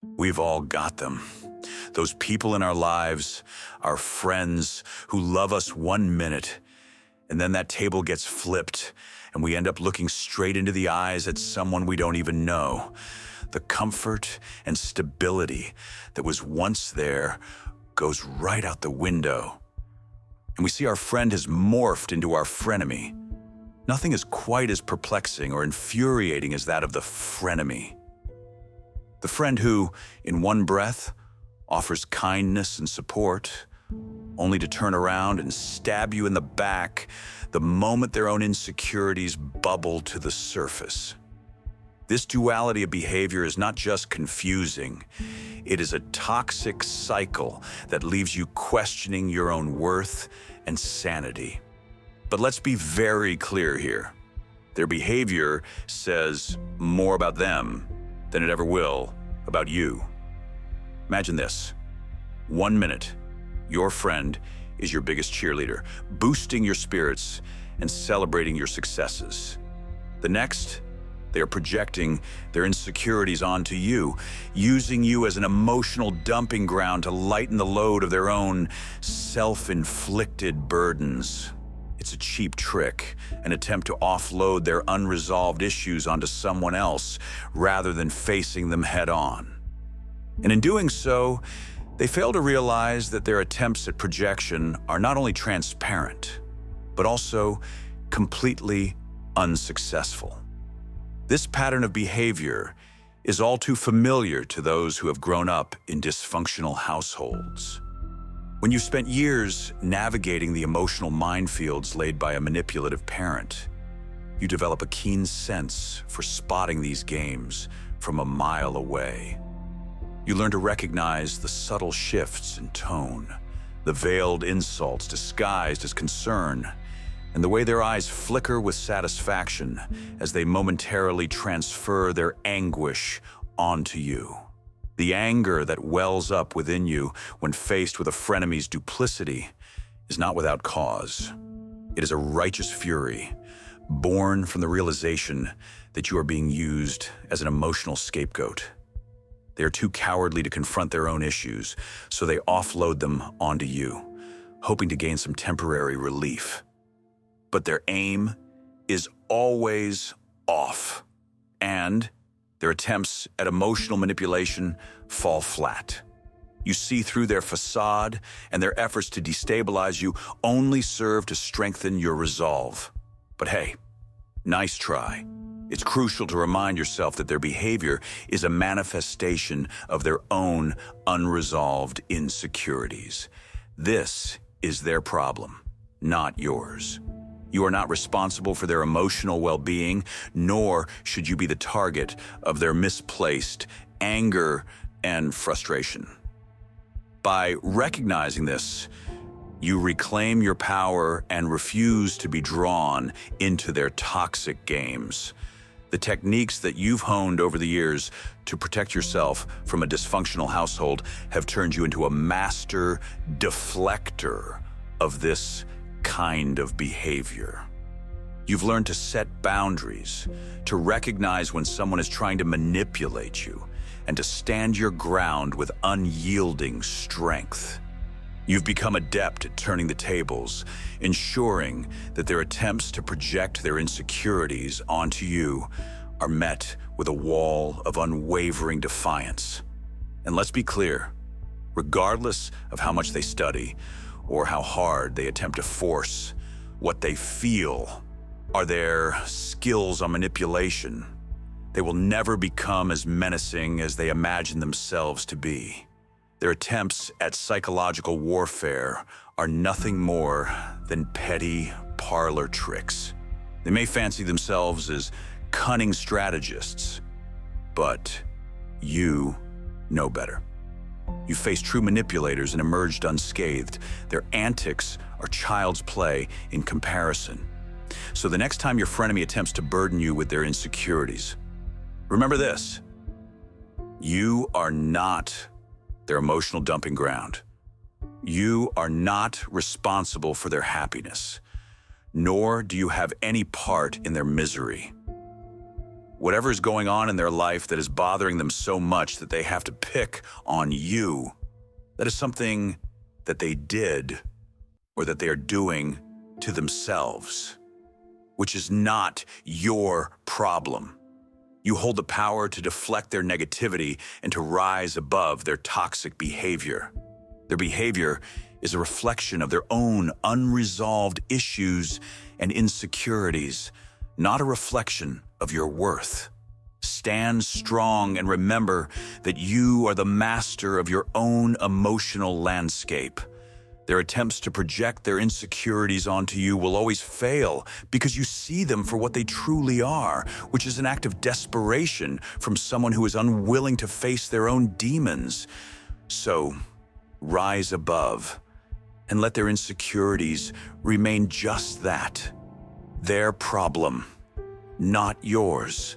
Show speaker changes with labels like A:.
A: We've all got them. Those people in our lives, our friends who love us 1 minute, and then that table gets flipped and we end up looking straight into the eyes at someone we don't even know. The comfort and stability that was once there goes right out the window. And we see our friend has morphed into our frenemy. Nothing is quite as perplexing or infuriating as that of the frenemy. The friend who, in one breath, offers kindness and support, only to turn around and stab you in the back the moment their own insecurities bubble to the surface. This duality of behavior is not just confusing, it is a toxic cycle that leaves you questioning your own worth and sanity. But let's be very clear here. Their behavior says more about them than it ever will about you. Imagine this. 1 minute, your friend is your biggest cheerleader, boosting your spirits and celebrating your successes. The next, they are projecting their insecurities onto you, using you as an emotional dumping ground to lighten the load of their own self-inflicted burdens. It's a cheap trick, an attempt to offload their unresolved issues onto someone else rather than facing them head-on. And in doing so, they fail to realize that their attempts at projection are not only transparent, but also completely unsuccessful. This pattern of behavior is all too familiar to those who have grown up in dysfunctional households. When you've spent years navigating the emotional minefields laid by a manipulative parent, you develop a keen sense for spotting these games from a mile away. You learn to recognize the subtle shifts in tone, the veiled insults disguised as concern, and the way their eyes flicker with satisfaction as they momentarily transfer their anguish onto you. The anger that wells up within you when faced with a frenemy's duplicity is not without cause. It is a righteous fury, born from the realization that you are being used as an emotional scapegoat. They are too cowardly to confront their own issues, so they offload them onto you, hoping to gain some temporary relief. But their aim is always off, and their attempts at emotional manipulation fall flat. You see through their facade, and their efforts to destabilize you only serve to strengthen your resolve. But hey, nice try. It's crucial to remind yourself that their behavior is a manifestation of their own unresolved insecurities. This is their problem, not yours. You are not responsible for their emotional well-being, nor should you be the target of their misplaced anger and frustration. By recognizing this, you reclaim your power and refuse to be drawn into their toxic games. The techniques that you've honed over the years to protect yourself from a dysfunctional household have turned you into a master deflector of this kind of behavior. You've learned to set boundaries, to recognize when someone is trying to manipulate you, and to stand your ground with unyielding strength. You've become adept at turning the tables, ensuring that their attempts to project their insecurities onto you are met with a wall of unwavering defiance. And let's be clear, regardless of how much they study or how hard they attempt to force, what they feel are their skills on manipulation. They will never become as menacing as they imagine themselves to be. Their attempts at psychological warfare are nothing more than petty parlor tricks. They may fancy themselves as cunning strategists, but you know better. You faced true manipulators and emerged unscathed. Their antics are child's play in comparison. So the next time your frenemy attempts to burden you with their insecurities, remember this: you are not their emotional dumping ground. You are not responsible for their happiness, nor do you have any part in their misery. Whatever is going on in their life that is bothering them so much that they have to pick on you, that is something that they did or that they are doing to themselves, which is not your problem. You hold the power to deflect their negativity and to rise above their toxic behavior. Their behavior is a reflection of their own unresolved issues and insecurities, not a reflection of your worth. Stand strong and remember that you are the master of your own emotional landscape. Their attempts to project their insecurities onto you will always fail because you see them for what they truly are, which is an act of desperation from someone who is unwilling to face their own demons. So, rise above and let their insecurities remain just that, their problem, not yours.